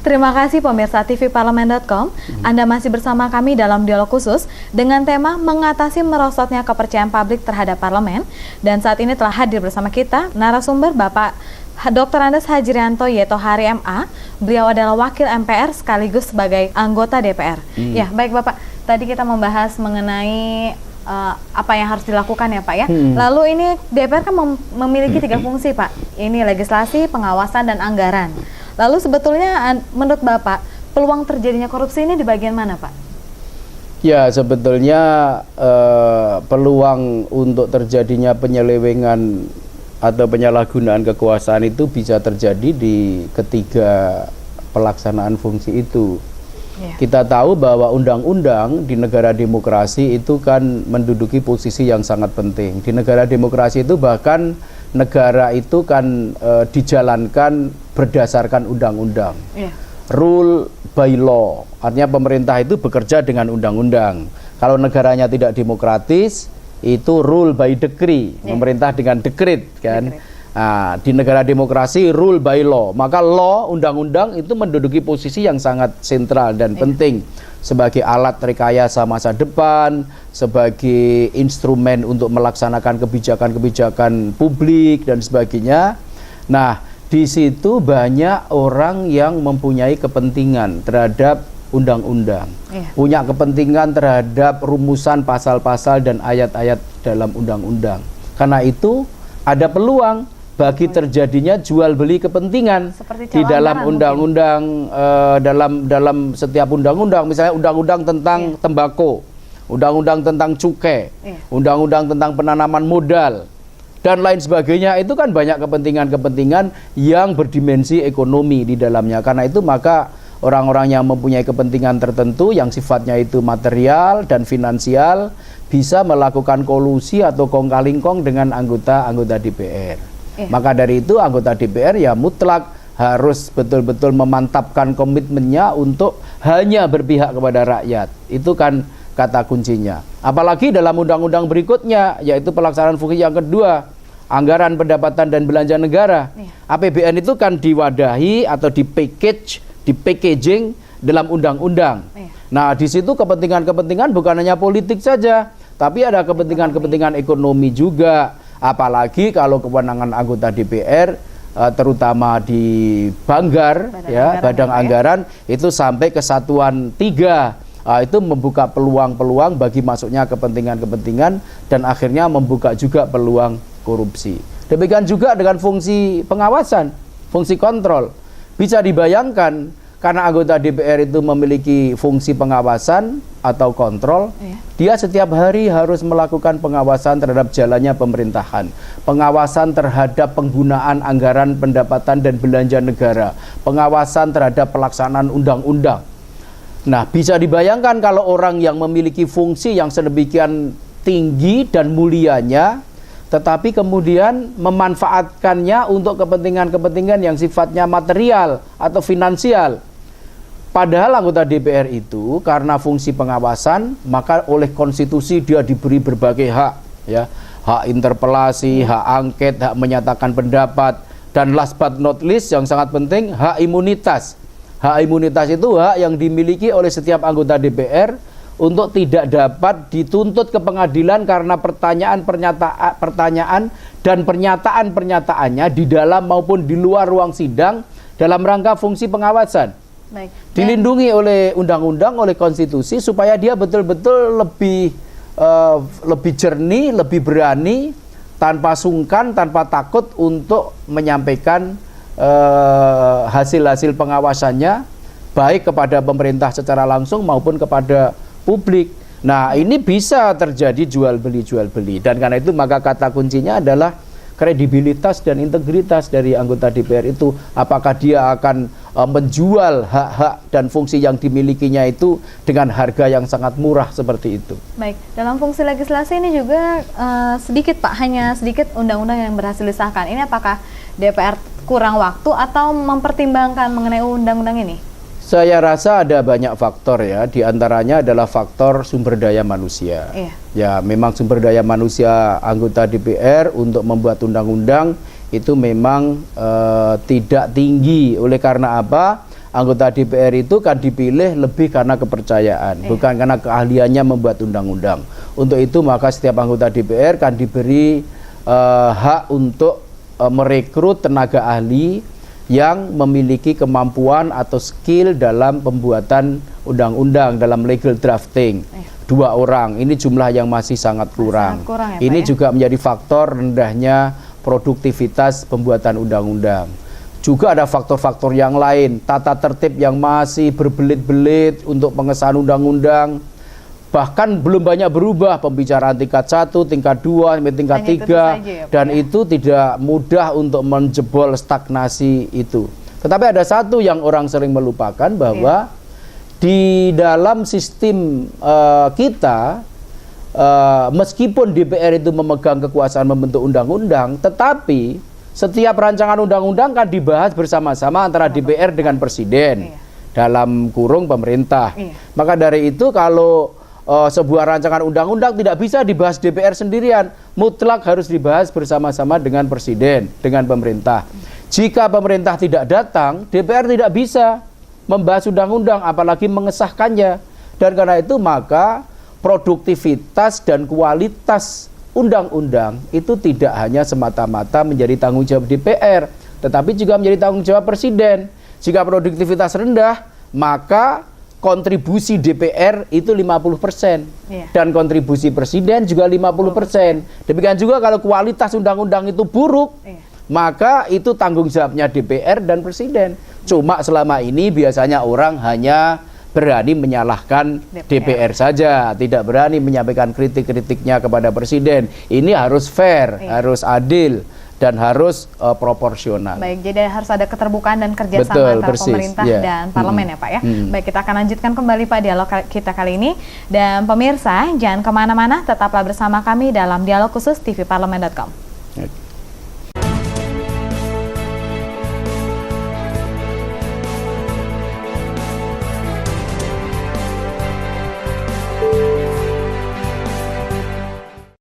Terima kasih pemirsa TV Parlemen.com. Anda masih bersama kami dalam dialog khusus dengan tema mengatasi merosotnya kepercayaan publik terhadap parlemen. Dan saat ini telah hadir bersama kita narasumber Bapak Dr. Andes Hajrianto Yetohari MA. Beliau adalah wakil MPR sekaligus sebagai anggota DPR. Ya, baik Bapak. Tadi kita membahas mengenai apa yang harus dilakukan ya Pak ya. Lalu ini DPR kan memiliki 3 fungsi Pak. Ini legislasi, pengawasan, dan anggaran. Lalu sebetulnya menurut Bapak peluang terjadinya korupsi ini di bagian mana Pak? Ya sebetulnya peluang untuk terjadinya penyelewengan atau penyalahgunaan kekuasaan itu bisa terjadi di ketiga pelaksanaan fungsi itu. Kita tahu bahwa undang-undang di negara demokrasi itu kan menduduki posisi yang sangat penting. Di negara demokrasi itu bahkan negara itu kan dijalankan berdasarkan undang-undang. Rule by law, artinya pemerintah itu bekerja dengan undang-undang. Kalau negaranya tidak demokratis, itu rule by decree, pemerintah dengan dekret kan. Nah, di negara demokrasi rule by law, maka law, undang-undang itu menduduki posisi yang sangat sentral dan penting sebagai alat rekayasa masa depan, sebagai instrumen untuk melaksanakan kebijakan-kebijakan publik dan sebagainya. Nah, di situ banyak orang yang mempunyai kepentingan terhadap undang-undang, punya kepentingan terhadap rumusan pasal-pasal dan ayat-ayat dalam undang-undang. Karena itu ada peluang bagi terjadinya jual beli kepentingan di dalam undang-undang, dalam setiap undang-undang, misalnya undang-undang tentang tembakau, undang-undang tentang cukai, undang-undang tentang penanaman modal dan lain sebagainya. Itu kan banyak kepentingan-kepentingan yang berdimensi ekonomi di dalamnya. Karena itu maka orang-orang yang mempunyai kepentingan tertentu yang sifatnya itu material dan finansial bisa melakukan kolusi atau kong-kali-kong dengan anggota-anggota DPR. Maka dari itu anggota DPR ya mutlak harus betul-betul memantapkan komitmennya untuk hanya berpihak kepada rakyat. Itu kan kata kuncinya. Apalagi dalam undang-undang berikutnya, yaitu pelaksanaan fungsi yang kedua, anggaran pendapatan dan belanja negara. APBN itu kan diwadahi atau di-packaging dalam undang-undang. Nah, di situ kepentingan-kepentingan bukan hanya politik saja, tapi ada kepentingan-kepentingan ekonomi juga. Apalagi kalau kewenangan anggota DPR terutama di Banggar, Badan Anggaran itu sampai ke Satuan 3, itu membuka peluang-peluang bagi masuknya kepentingan-kepentingan dan akhirnya membuka juga peluang korupsi. Demikian juga dengan fungsi pengawasan, fungsi kontrol. Bisa dibayangkan karena anggota DPR itu memiliki fungsi pengawasan atau kontrol, dia setiap hari harus melakukan pengawasan terhadap jalannya pemerintahan, pengawasan terhadap penggunaan anggaran pendapatan dan belanja negara, pengawasan terhadap pelaksanaan undang-undang. Nah, bisa dibayangkan kalau orang yang memiliki fungsi yang sedemikian tinggi dan mulianya, tetapi kemudian memanfaatkannya untuk kepentingan-kepentingan yang sifatnya material atau finansial. Padahal anggota DPR itu karena fungsi pengawasan, maka oleh konstitusi dia diberi berbagai hak, ya, hak interpelasi, hak angket, hak menyatakan pendapat, dan last but not least yang sangat penting, hak imunitas. Hak imunitas itu hak yang dimiliki oleh setiap anggota DPR untuk tidak dapat dituntut ke pengadilan karena pertanyaan dan pernyataan-pernyataannya di dalam maupun di luar ruang sidang dalam rangka fungsi pengawasan. Dilindungi oleh undang-undang, oleh konstitusi supaya dia betul-betul lebih jernih, lebih berani, tanpa sungkan, tanpa takut untuk menyampaikan hasil-hasil pengawasannya baik kepada pemerintah secara langsung maupun kepada publik. Nah, ini bisa terjadi jual beli dan karena itu maka kata kuncinya adalah kredibilitas dan integritas dari anggota DPR itu. Apakah dia akan menjual hak-hak dan fungsi yang dimilikinya itu dengan harga yang sangat murah seperti itu. Baik, dalam fungsi legislasi ini juga sedikit Pak, hanya sedikit undang-undang yang berhasil disahkan. Ini apakah DPR kurang waktu atau mempertimbangkan mengenai undang-undang ini? Saya rasa ada banyak faktor ya, diantaranya adalah faktor sumber daya manusia. Ya, memang sumber daya manusia anggota DPR untuk membuat undang-undang itu memang tidak tinggi. Oleh karena apa? anggota DPR itu kan dipilih lebih karena kepercayaan, bukan karena keahliannya membuat undang-undang. Untuk itu maka setiap anggota DPR kan diberi hak untuk merekrut tenaga ahli yang memiliki kemampuan atau skill dalam pembuatan undang-undang, dalam legal drafting. 2 orang, ini jumlah yang masih sangat kurang. Ini juga menjadi faktor rendahnya produktivitas pembuatan undang-undang. Juga ada faktor-faktor yang lain, tata tertib yang masih berbelit-belit untuk pengesahan undang-undang. Bahkan belum banyak berubah, pembicaraan tingkat 1, tingkat 2, sampai tingkat 3, dan itu tidak mudah untuk menjebol stagnasi itu. Tetapi ada satu yang orang sering melupakan, bahwa di dalam sistem kita, meskipun DPR itu memegang kekuasaan membentuk undang-undang, tetapi setiap rancangan undang-undang kan dibahas bersama-sama antara DPR dengan Presiden, dalam kurung pemerintah. Maka dari itu kalau sebuah rancangan undang-undang tidak bisa dibahas DPR sendirian, mutlak harus dibahas bersama-sama dengan Presiden, dengan pemerintah. Jika pemerintah tidak datang, DPR tidak bisa membahas undang-undang, apalagi mengesahkannya. Dan karena itu maka produktivitas dan kualitas undang-undang itu tidak hanya semata-mata menjadi tanggung jawab DPR, tetapi juga menjadi tanggung jawab Presiden. Jika produktivitas rendah, maka kontribusi DPR itu 50%, dan kontribusi Presiden juga 50%. Demikian juga kalau kualitas undang-undang itu buruk, maka itu tanggung jawabnya DPR dan Presiden. Cuma selama ini biasanya orang hanya berani menyalahkan DPR saja, tidak berani menyampaikan kritik-kritiknya kepada Presiden. Ini harus fair, harus adil, dan harus proporsional. Baik, jadi harus ada keterbukaan dan kerjasama antara pemerintah dan parlemen ya Pak ya. Baik, kita akan lanjutkan kembali Pak dialog kita kali ini. Dan pemirsa, jangan kemana-mana, tetaplah bersama kami dalam Dialog Khusus TV Parlemen.com.